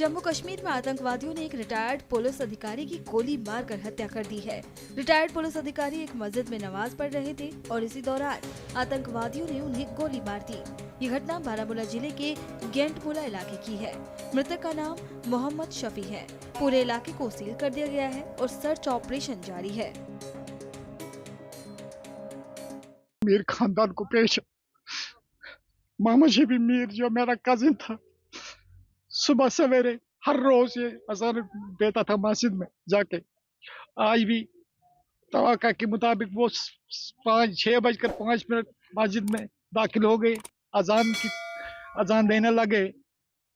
जम्मू कश्मीर में आतंकवादियों ने एक रिटायर्ड पुलिस अधिकारी की गोली मारकर हत्या कर दी है। रिटायर्ड पुलिस अधिकारी एक मस्जिद में नमाज पढ़ रहे थे और इसी दौरान आतंकवादियों ने उन्हें गोली मार दी। ये घटना बारामूला जिले के गेंटमुला इलाके की है। मृतक का नाम मोहम्मद शफी है। पूरे इलाके को सील कर दिया गया है और सर्च ऑपरेशन जारी है। मीर खानदान को पेश मोहम्मद शफी मीर जो मेरा कजिन था, सुबह सवेरे हर रोज ये अजान देता था मस्जिद में जाके। आज भी तवक्का के मुताबिक वो 6:05 मस्जिद में दाखिल हो गए, अजान देने लगे।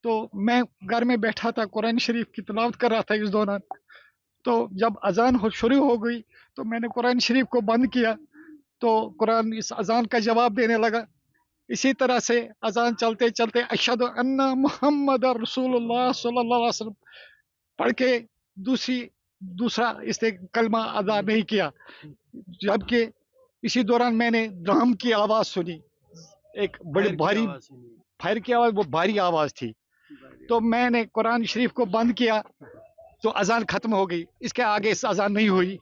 तो मैं घर में बैठा था, कुरान शरीफ की तिलावत कर रहा था इस दौरान। तो जब अजान शुरू हो गई तो मैंने कुरान शरीफ को बंद किया, तो कुरान इस अजान का जवाब देने लगा। इसी तरह से अजान चलते चलते अशहदु अन्ना मुहम्मद रसूलुल्लाह सल्लल्लाहु अलैहि वसल्लम पढ़ के दूसरा इसने कलमा अदा नहीं किया। जबकि इसी दौरान मैंने ड्रम की आवाज़ सुनी, एक बड़ी भारी फायर की आवाज़, वो भारी आवाज़ थी। तो मैंने कुरान शरीफ को बंद किया तो अजान ख़त्म हो गई। इसके आगे इस अजान नहीं हुई।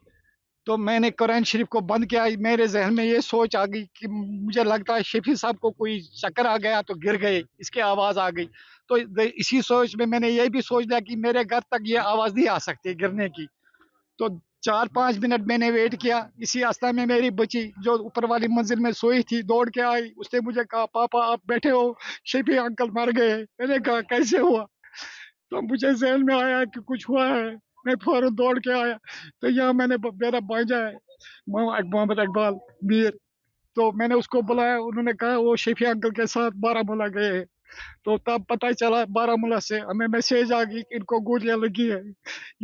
तो मैंने कुरान शरीफ को बंद किया। मेरे जहन में ये सोच आ गई कि मुझे लगता है शफी साहब को कोई चक्कर आ गया तो गिर गए, इसकी आवाज़ आ गई। तो इसी सोच में मैंने ये भी सोच लिया कि मेरे घर तक ये आवाज़ नहीं आ सकती गिरने की। तो 4-5 मिनट मैंने वेट किया। इसी रास्ता में मेरी बच्ची जो ऊपर वाली मंजिल में सोई थी दौड़ के आई। उसने मुझे कहा, पापा आप बैठे हो, शफी अंकल मर गए। मैंने कहा कैसे हुआ? तो मुझे जहन में आया कि कुछ हुआ है। मैं फौरन दौड़ के आया तो यहाँ मेरा भांजा है मोहम्मद इकबाल मीर, तो मैंने उसको बुलाया। उन्होंने कहा वो शफी अंकल के साथ बारामूला गए हैं। तो तब पता चला बारामूला से हमें मैसेज आ गई कि इनको गोलियां लगी है।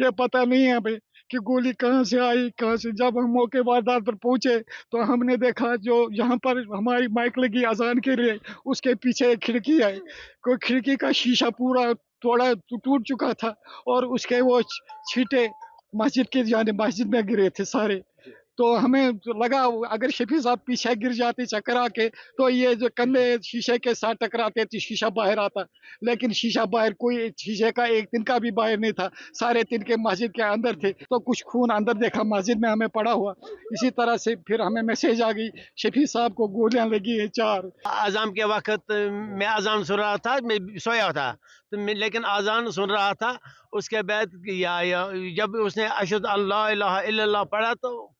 ये पता नहीं है हमें कि गोली कहाँ से आई, कहाँ से। जब हम मौके वारदात पर पहुंचे तो हमने देखा जो यहाँ पर हमारी माइक लगी अजान के लिए, उसके पीछे एक खिड़की है। कोई खिड़की का शीशा पूरा थोड़ा टूट चुका था और उसके वो छींटे मस्जिद में गिरे थे सारे। तो हमें लगा अगर शफी साहब पीछे गिर जाते चक्कर आके तो ये जो कंधे शीशे के साथ टकराते थे, शीशा बाहर आता। लेकिन शीशा बाहर, कोई शीशे का एक तिनका भी बाहर नहीं था, सारे तिनके मस्जिद के अंदर थे। तो कुछ खून अंदर देखा मस्जिद में हमें पड़ा हुआ। इसी तरह से फिर हमें मैसेज आ गई शफी साहब को गोलियां लगी है 4। अजान के वक्त मैं अजान सुन रहा था, मैं सोया था तो लेकिन अजान सुन रहा था। उसके बाद जब उसने अशहदु अल्ला इलाहा इल्लल्लाह पढ़ा तो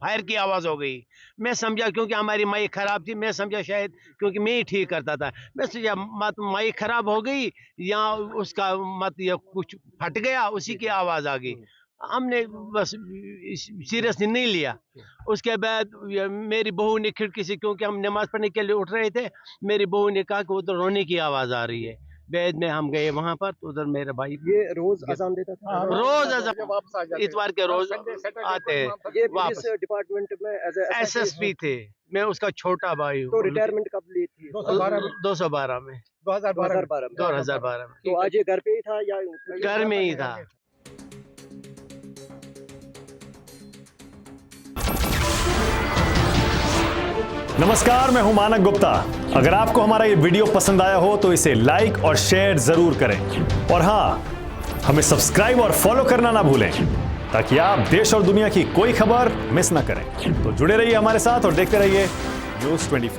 फायर की आवाज़ हो गई। मैं समझा क्योंकि हमारी माइक ख़राब थी, मैं समझा शायद क्योंकि मैं ही ठीक करता था, मैं समझा मत माइक ख़राब हो गई या उसका मत या कुछ फट गया, उसी की आवाज़ आ गई। हमने बस सीरियसली नहीं लिया। उसके बाद मेरी बहू ने खिड़की से, क्योंकि हम नमाज़ पढ़ने के लिए उठ रहे थे, मेरी बहू ने कहा कि उधर रोने की आवाज़ आ रही है। बाद में हम गए वहाँ पर तो उधर मेरे भाई ये रोज अजान देता था। रोज अजान, इतवार के रोज आते हैं। ये पुलिस डिपार्टमेंट में SSP थे, मैं उसका छोटा भाई हूँ। तो रिटायरमेंट कब ली थी? 2012 में। 2012 में। तो आज ये घर पे ही था या घर में ही था? नमस्कार, मैं हूं मानक गुप्ता। अगर आपको हमारा ये वीडियो पसंद आया हो तो इसे लाइक और शेयर जरूर करें। और हां, हमें सब्सक्राइब और फॉलो करना ना भूलें ताकि आप देश और दुनिया की कोई खबर मिस ना करें। तो जुड़े रहिए हमारे साथ और देखते रहिए News 24।